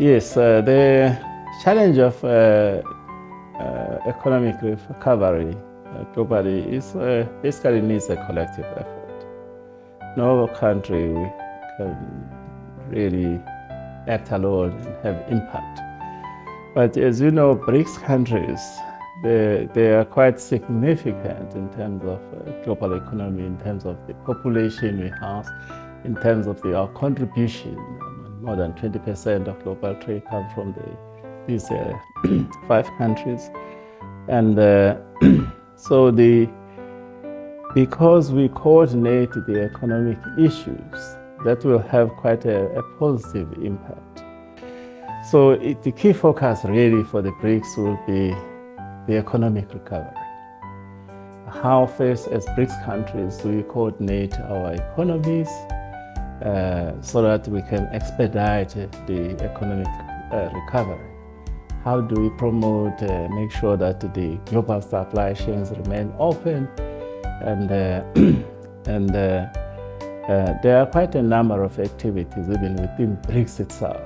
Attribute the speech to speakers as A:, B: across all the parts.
A: Yes, the challenge of economic recovery globally is basically needs a collective effort. No country can really act alone and have impact. But as you know, BRICS countries, they are quite significant in terms of global economy, in terms of the population we have, in terms of our contribution. More than 20% of global trade comes from these 5 countries. And so because we coordinate the economic issues, that will have quite a positive impact. So the key focus really for the BRICS will be the economic recovery. How first as BRICS countries do we coordinate our economies so that we can expedite the economic recovery? How do we promote, make sure that the global supply chains remain open? And there are quite a number of activities even within BRICS itself.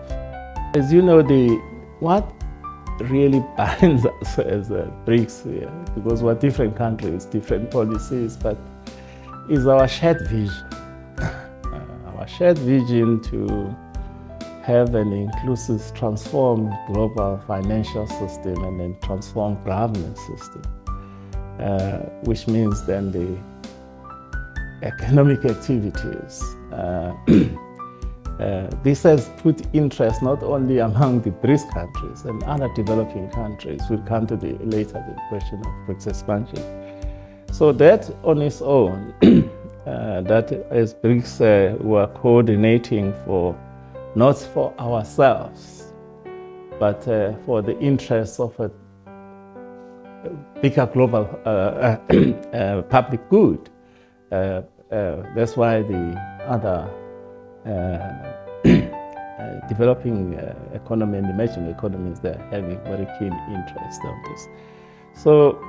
A: As you know, what really binds us as BRICS, because we're different countries, different policies, but is our shared vision. Our shared vision to have an inclusive, transformed global financial system and then transformed governance system, which means then the economic activities. This has put interest not only among the BRICS countries and other developing countries. We'll come to later the question of BRICS expansion. So that on its own, that as BRICS were coordinating for, not for ourselves, but for the interests of a bigger global public good. That's why the other developing economy and emerging economies, they're having very keen interest on this. So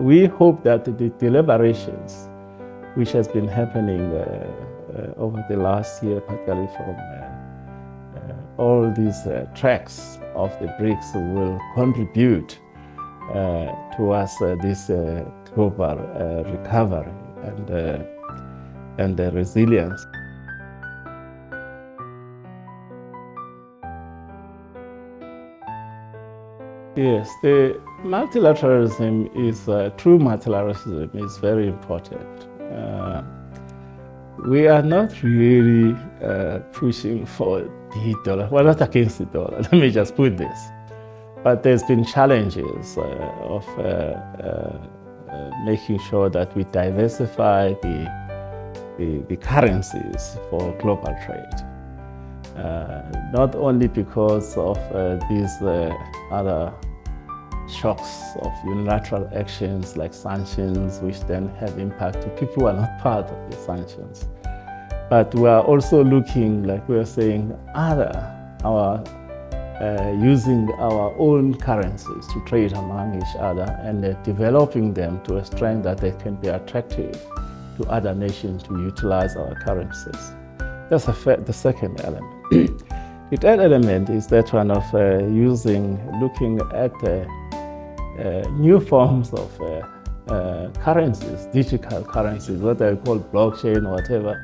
A: we hope that the deliberations, which has been happening over the last year, particularly from all these tracks of the BRICS, will contribute towards this global recovery and the resilience. Yes, the multilateralism is, true multilateralism is very important. We are not really pushing for the dollar. We're not against the dollar, let me just put this. But there's been challenges of making sure that we diversify the currencies for global trade. Not only because of these other shocks of unilateral actions like sanctions, which then have impact to people who are not part of the sanctions. But we are also looking, like we are saying, using our own currencies to trade among each other and developing them to a strength that they can be attractive to other nations to utilize our currencies. That's the second element. The third element is that one of looking at new forms of currencies, digital currencies, what I call blockchain or whatever.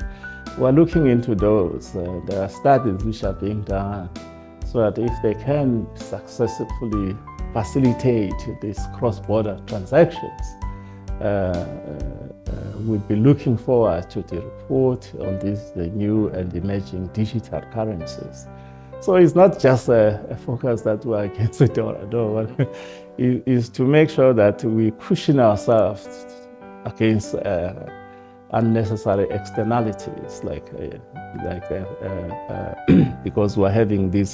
A: We're looking into those. There are studies which are being done so that if they can successfully facilitate these cross-border transactions, we'll be looking forward to the report on the new and emerging digital currencies. So it's not just a focus that we're against the dollar. No, it is to make sure that we cushion ourselves against unnecessary externalities, because we're having these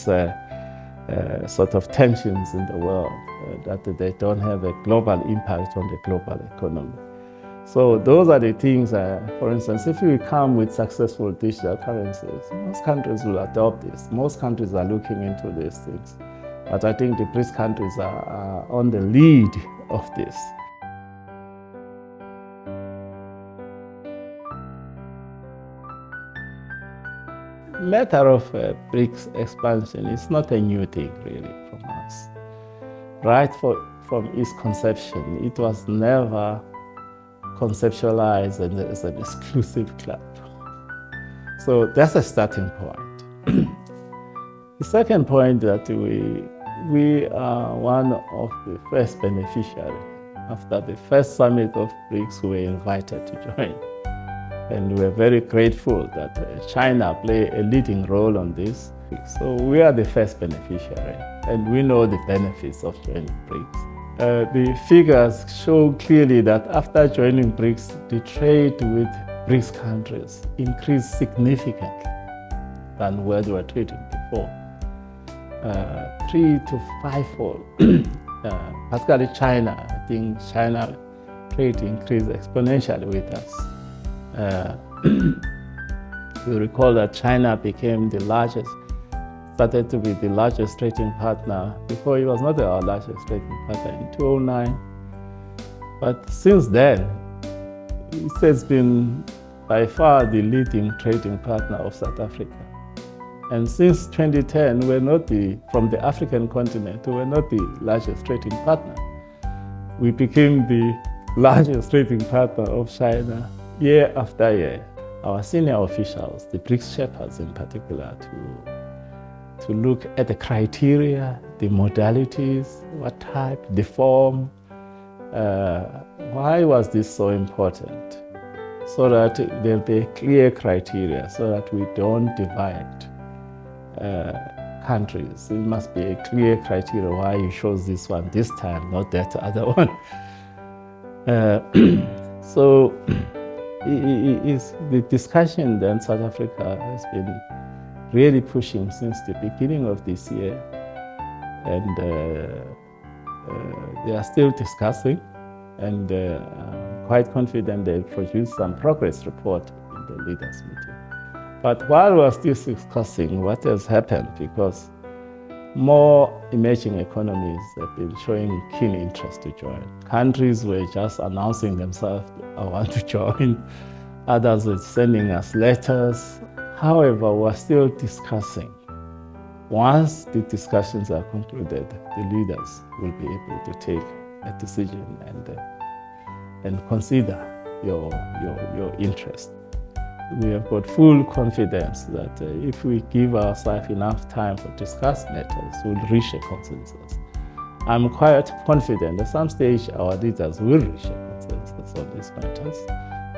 A: sort of tensions in the world that they don't have a global impact on the global economy. So those are the things, for instance, if we come with successful digital currencies, most countries will adopt this. Most countries are looking into these things. But I think the BRICS countries are on the lead of this. matter of BRICS expansion is not a new thing really from us. Right from its conception, it was never conceptualized as an exclusive club. So that's a starting point. The second point that we are one of the first beneficiaries. After the first summit of BRICS, we were invited to join. And we're very grateful that China played a leading role on this. So we are the first beneficiary, and we know the benefits of joining BRICS. The figures show clearly that after joining BRICS, the trade with BRICS countries increased significantly than where they were trading before. 3 to 5-fold. Particularly China, I think China trade increased exponentially with us. You recall that China became the largest, started to be the largest trading partner. Before it was not our largest trading partner in 2009. But since then, it has been by far the leading trading partner of South Africa. And since 2010, we're not from the African continent, we're not the largest trading partner. We became the largest trading partner of China year after year. Our senior officials, the BRICS shepherds in particular, to look at the criteria, the modalities, what type, the form. Why was this so important? So that there'll be clear criteria, so that we don't divide countries. It must be a clear criteria why you chose this one this time, not that other one. So the discussion then South Africa has been really pushing since the beginning of this year, and they are still discussing, and I'm quite confident they'll produce some progress report in the leaders' meeting. But while we're still discussing what has happened, because more emerging economies have been showing keen interest to join. Countries were just announcing themselves, I want to join. Others were sending us letters. However, we're still discussing. Once the discussions are concluded, the leaders will be able to take a decision and consider your interest. We have got full confidence that if we give ourselves enough time to discuss matters, we'll reach a consensus. I'm quite confident at some stage our leaders will reach a consensus on these matters,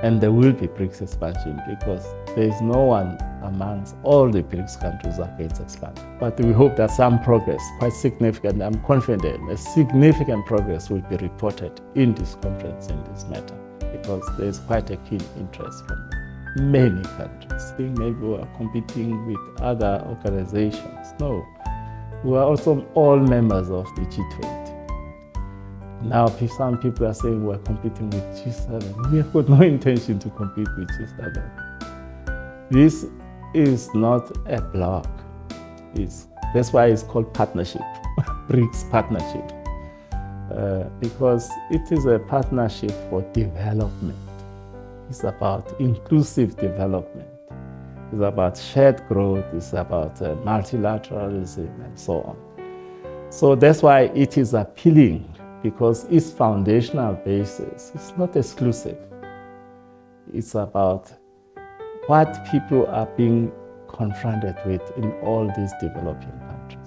A: and there will be BRICS expansion, because there is no one amongst all the BRICS countries against expansion. But we hope that some progress, quite significant, I'm confident a significant progress will be reported in this conference in this matter, because there is quite a keen interest from many countries. I think maybe we are competing with other organizations. No, we are also all members of the G20. Now some people are saying we are competing with G7. We have got no intention to compete with G7. This is not a bloc. That's why it's called partnership, BRICS partnership, because it is a partnership for development. It's about inclusive development. It's about shared growth. It's about multilateralism and so on. So that's why it is appealing, because its foundational basis is not exclusive. It's about what people are being confronted with in all these developing countries.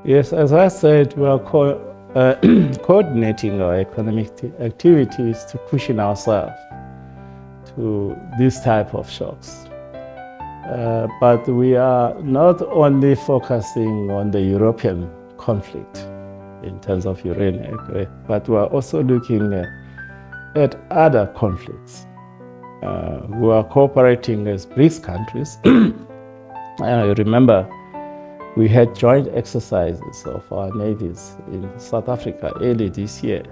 A: Yes, as I said, we are coordinating our economic activities to cushion ourselves to this type of shocks. But we are not only focusing on the European conflict in terms of uranium, but we are also looking at other conflicts. We are cooperating as BRICS countries. I remember we had joint exercises of our navies in South Africa early this year.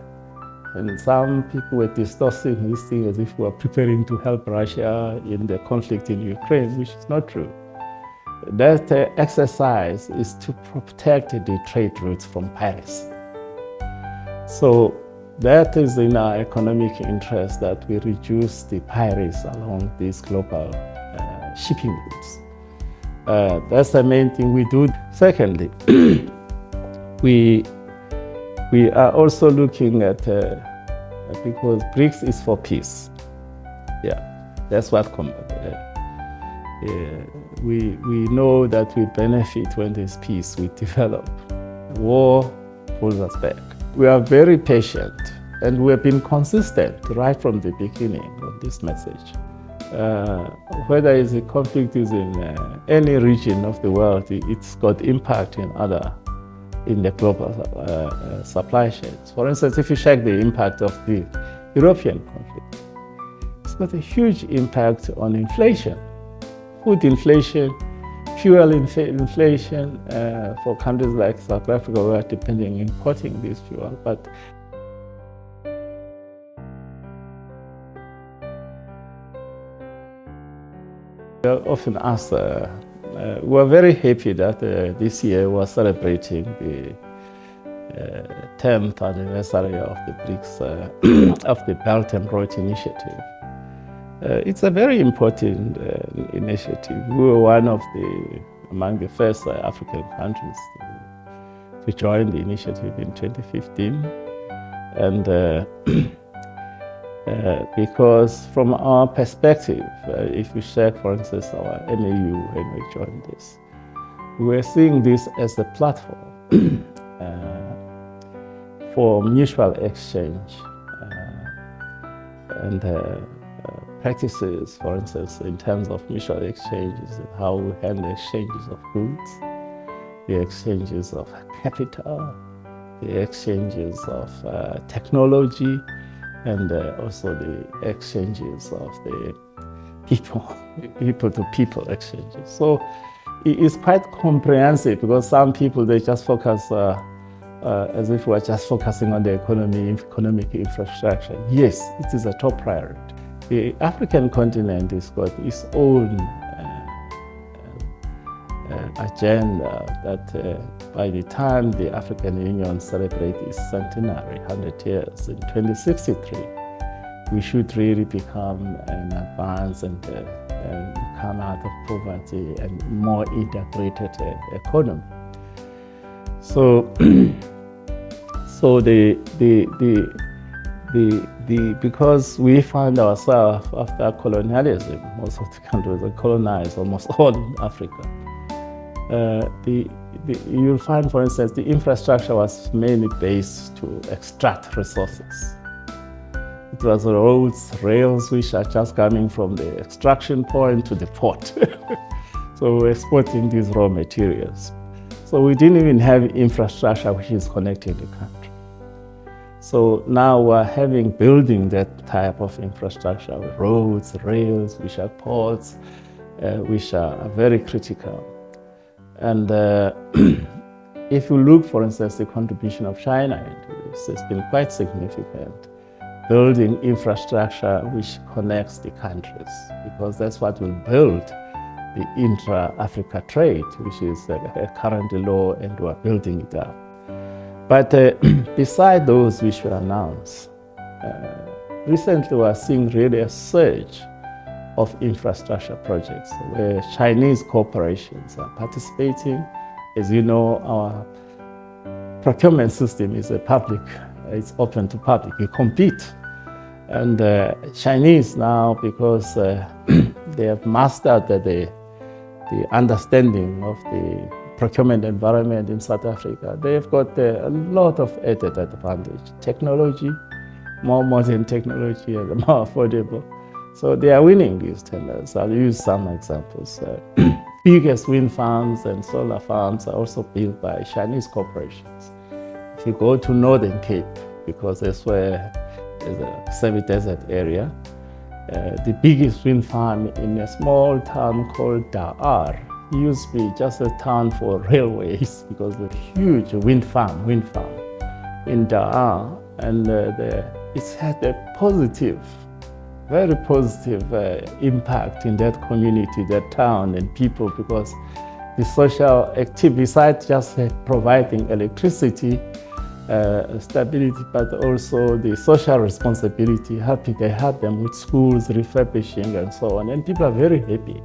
A: And some people were discussing this thing as if we were preparing to help Russia in the conflict in Ukraine, which is not true. That exercise is to protect the trade routes from piracy. So that is in our economic interest that we reduce the pirates along these global shipping routes. That's the main thing we do. Secondly, we are also looking at, because BRICS is for peace. Yeah, that's what we know that we benefit when there's peace, we develop. War pulls us back. We are very patient, and we have been consistent right from the beginning of this message. Whether it's a conflict is in any region of the world, it's got impact in the global supply chains. For instance, if you check the impact of the European conflict, it's got a huge impact on inflation, food inflation, fuel inflation. For countries like South Africa, we are depending on importing this fuel. But we are often asked, we are very happy that this year we are celebrating the 10th anniversary of the BRICS, of the Belt and Road Initiative. It's a very important initiative. We were among the first African countries to join the initiative in 2015. And because from our perspective, if we check, for instance, our MAU when we joined this, we're seeing this as a platform for mutual exchange and practices, for instance, in terms of mutual exchanges, how we handle exchanges of goods, the exchanges of capital, the exchanges of technology, and also the exchanges of the people-to-people exchanges. So it is quite comprehensive, because some people, they just focus as if we're just focusing on the economic infrastructure. Yes, it is a top priority. The African continent has got its own agenda that by the time the African Union celebrates its centenary, 100 years, in 2063, we should really become an advanced and come out of poverty and more integrated economy. So, because we find ourselves after colonialism, most of the countries are colonized, almost all in Africa. You'll find, for instance, the infrastructure was mainly based to extract resources. It was roads, rails, which are just coming from the extraction point to the port. So we're exporting these raw materials. So we didn't even have infrastructure which is connecting the country. So now we're building that type of infrastructure, roads, rails, which are ports, which are very critical. And if you look, for instance, the contribution of China into this, has been quite significant. Building infrastructure which connects the countries, because that's what will build the intra-Africa trade, which is currently low, and we're building it up. But beside those which were announced, recently we're seeing really a surge of infrastructure projects where Chinese corporations are participating. As you know, our procurement system is it's open to public. We compete. And Chinese now, because they have mastered the understanding of the procurement environment in South Africa, they've got a lot of added advantage. Technology, more modern technology, and more affordable. So they are winning these tenders. I'll use some examples. Biggest wind farms and solar farms are also built by Chinese corporations. If you go to Northern Cape, because that's where there's a semi-desert area, the biggest wind farm in a small town called Dar used to be just a town for railways, because the huge wind farm in Dar, and it's had a very positive impact in that community, that town and people, because the social activity, besides just providing electricity, stability, but also the social responsibility. They help them with schools, refurbishing, and so on, and people are very happy.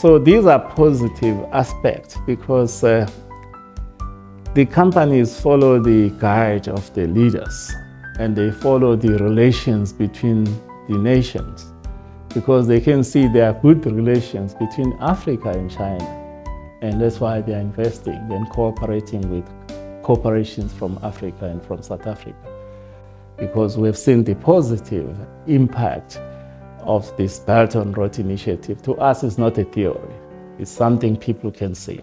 A: So these are positive aspects because the companies follow the guide of the leaders, and they follow the relations between the nations, because they can see there are good relations between Africa and China, and that's why they are investing and cooperating with corporations from Africa and from South Africa, because we've seen the positive impact of this Belt and Road Initiative. To us, it's not a theory, it's something people can see.